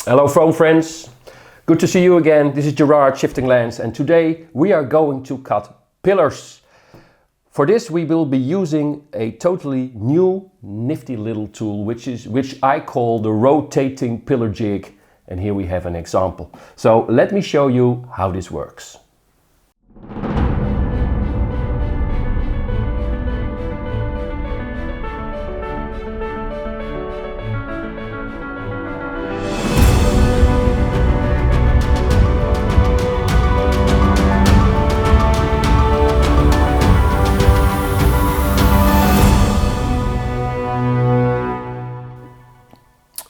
Hello foam friends, good to see you again. This is Gerard Shifting Lands, and today we are going to cut pillars. For this we will be using a totally new nifty little tool which I call the Rotating Pillar Jig, and here we have an example. So let me show you how this works.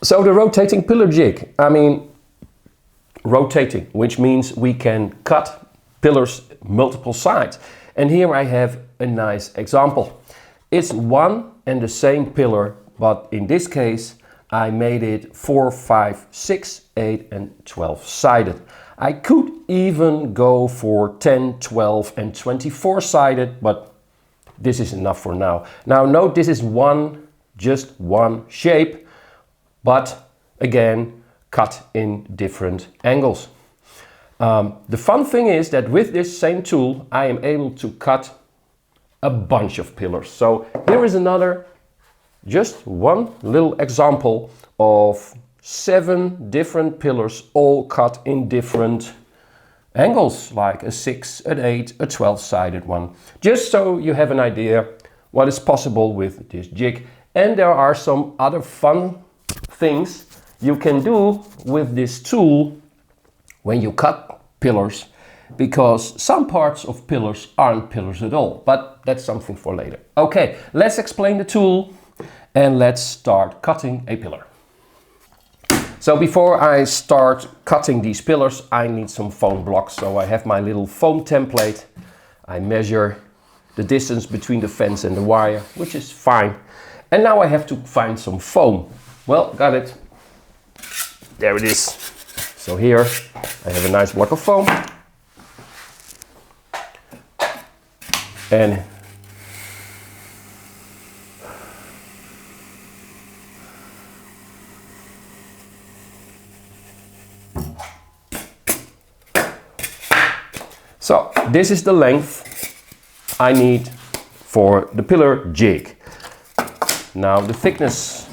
So the rotating pillar jig, rotating, which means we can cut pillars multiple sides. And here I have a nice example. It's one and the same pillar, but in this case I made it 4, 5, 6, 8 and 12 sided. I could even go for 10, 12 and 24 sided, but this is enough for now. Now note, this is just one shape, but again cut in different angles. The fun thing is that with this same tool I am able to cut a bunch of pillars. So here is just one little example of 7 different pillars, all cut in different angles, like a 6, an 8, a 12-sided one. Just so you have an idea what is possible with this jig. And there are some other fun things you can do with this tool when you cut pillars, because some parts of pillars aren't pillars at all, but that's something for later. Okay, let's explain the tool and let's start cutting a pillar. So before I start cutting these pillars, I need some foam blocks. So I have my little foam template. I measure the distance between the fence and the wire, which is fine. And now I have to find some foam. Well, got it. There it is. So here I have a nice block of foam. And so this is the length I need for the pillar jig. Now the thickness.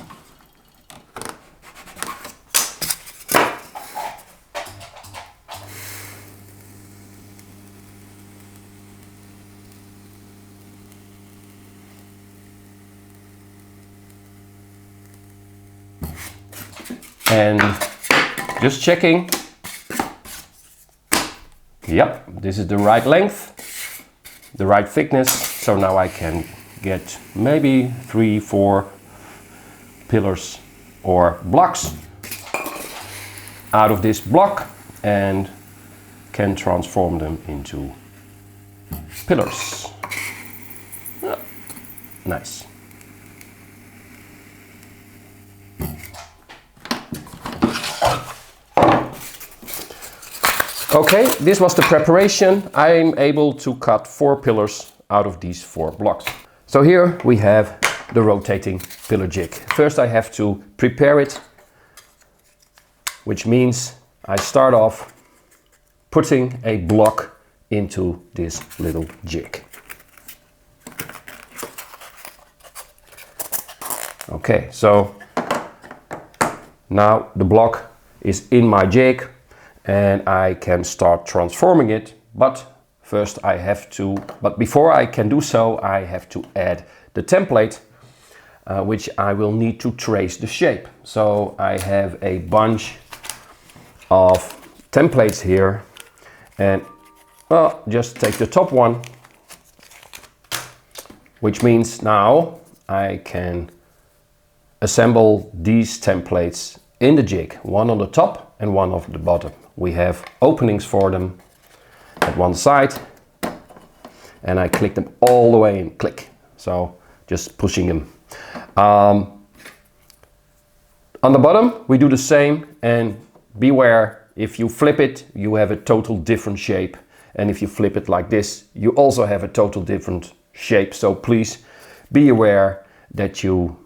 And just checking. Yep, this is the right length, the right thickness. So now I can get maybe 3, 4 pillars or blocks out of this block and can transform them into pillars. Nice. Okay, this was the preparation. I'm able to cut 4 pillars out of these 4 blocks. So here we have the rotating pillar jig. First I have to prepare it, which means I start off putting a block into this little jig. Okay, so now the block is in my jig and I can start transforming it, but before I can do so, I have to add the template, which I will need to trace the shape. So I have a bunch of templates here, and just take the top one, which means now I can assemble these templates in the jig, one on the top and one on the bottom. We have openings for them at one side, and I click them all the way and click. So just pushing them. On the bottom we do the same, and beware, if you flip it you have a total different shape, and if you flip it like this you also have a total different shape. So please be aware that you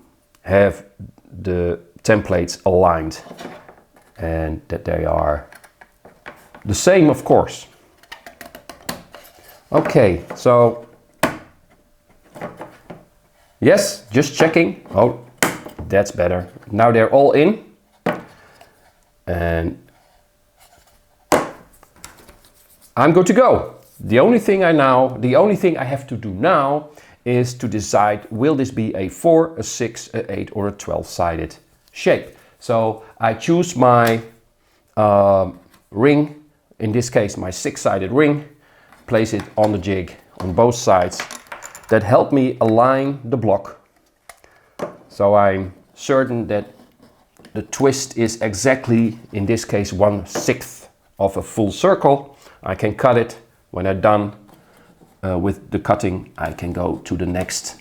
have the templates aligned. and that they are the same, of course. Okay, so yes, just checking. Oh, that's better. Now they're all in, and I'm good to go. The only thing I have to do now is to decide, will this be a 4, a 6, a 8 or a 12-sided shape. So I choose my ring, in this case my 6-sided ring, place it on the jig on both sides. That helped me align the block. So I'm certain that the twist is exactly, in this case, 1/6 of a full circle. I can cut it. When I'm done with the cutting, I can go to the next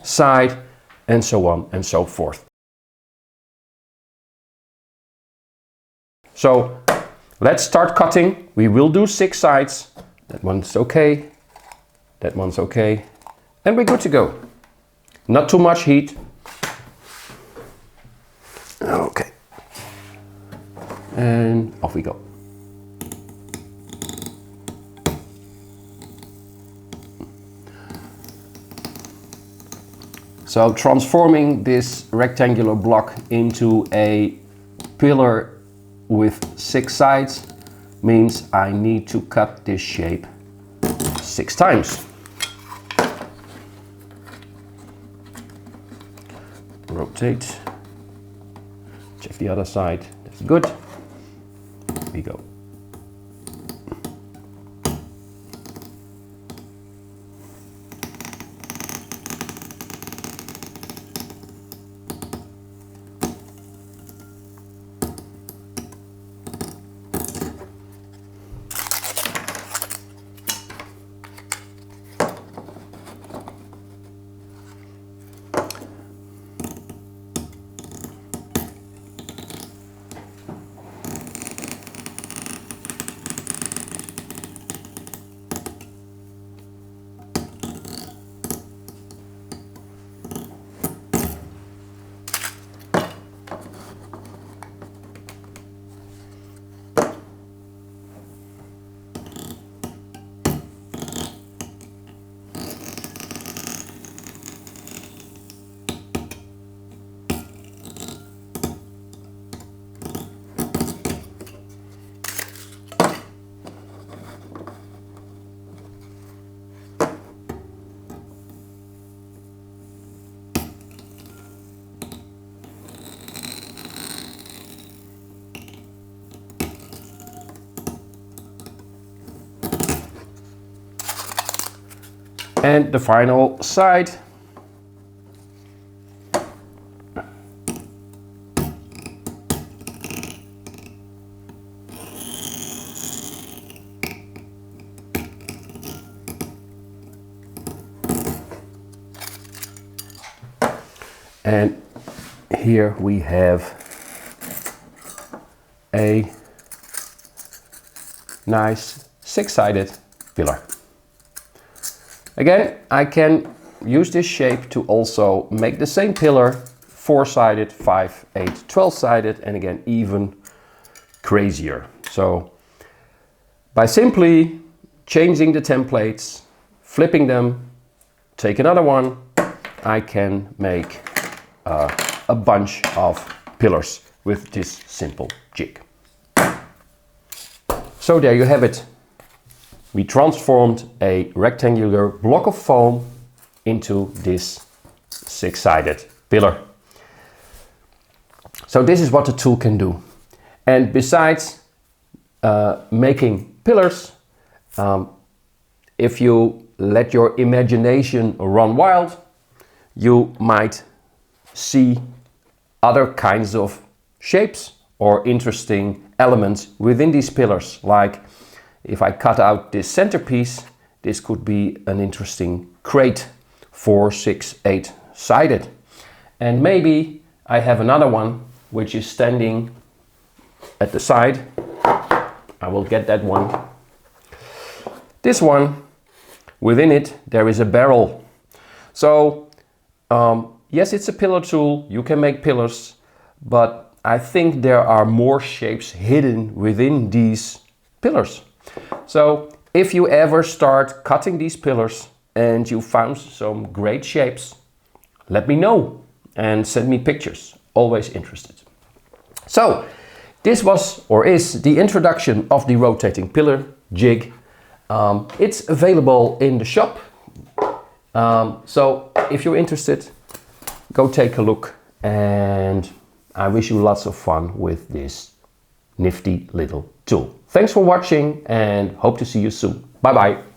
side, and so on and so forth. So let's start cutting. We will do 6 sides. That one's okay. That one's okay. And we're good to go. Not too much heat. Okay. And off we go. So transforming this rectangular block into a pillar with 6 sides means I need to cut this shape 6 times. Rotate. Check the other side. That's good. Here we go. And the final side. And here we have a nice 6-sided pillar. Again, I can use this shape to also make the same pillar 4-sided, 5, 8, 12-sided, and again even crazier. So by simply changing the templates, flipping them, take another one, I can make a bunch of pillars with this simple jig. So there you have it. We transformed a rectangular block of foam into this 6-sided pillar. So this is what the tool can do. And besides making pillars, if you let your imagination run wild, you might see other kinds of shapes or interesting elements within these pillars. Like if I cut out this centerpiece, this could be an interesting crate, 4, 6, 8-sided. And maybe I have another one which is standing at the side. I will get that one. This one, within it, there is a barrel. So yes, it's a pillar tool. You can make pillars, but I think there are more shapes hidden within these pillars. So if you ever start cutting these pillars and you found some great shapes, let me know and send me pictures. Always interested. So this was or is the introduction of the rotating pillar jig. It's available in the shop. So if you're interested, go take a look, and I wish you lots of fun with this nifty little tool. Thanks for watching and hope to see you soon. Bye bye.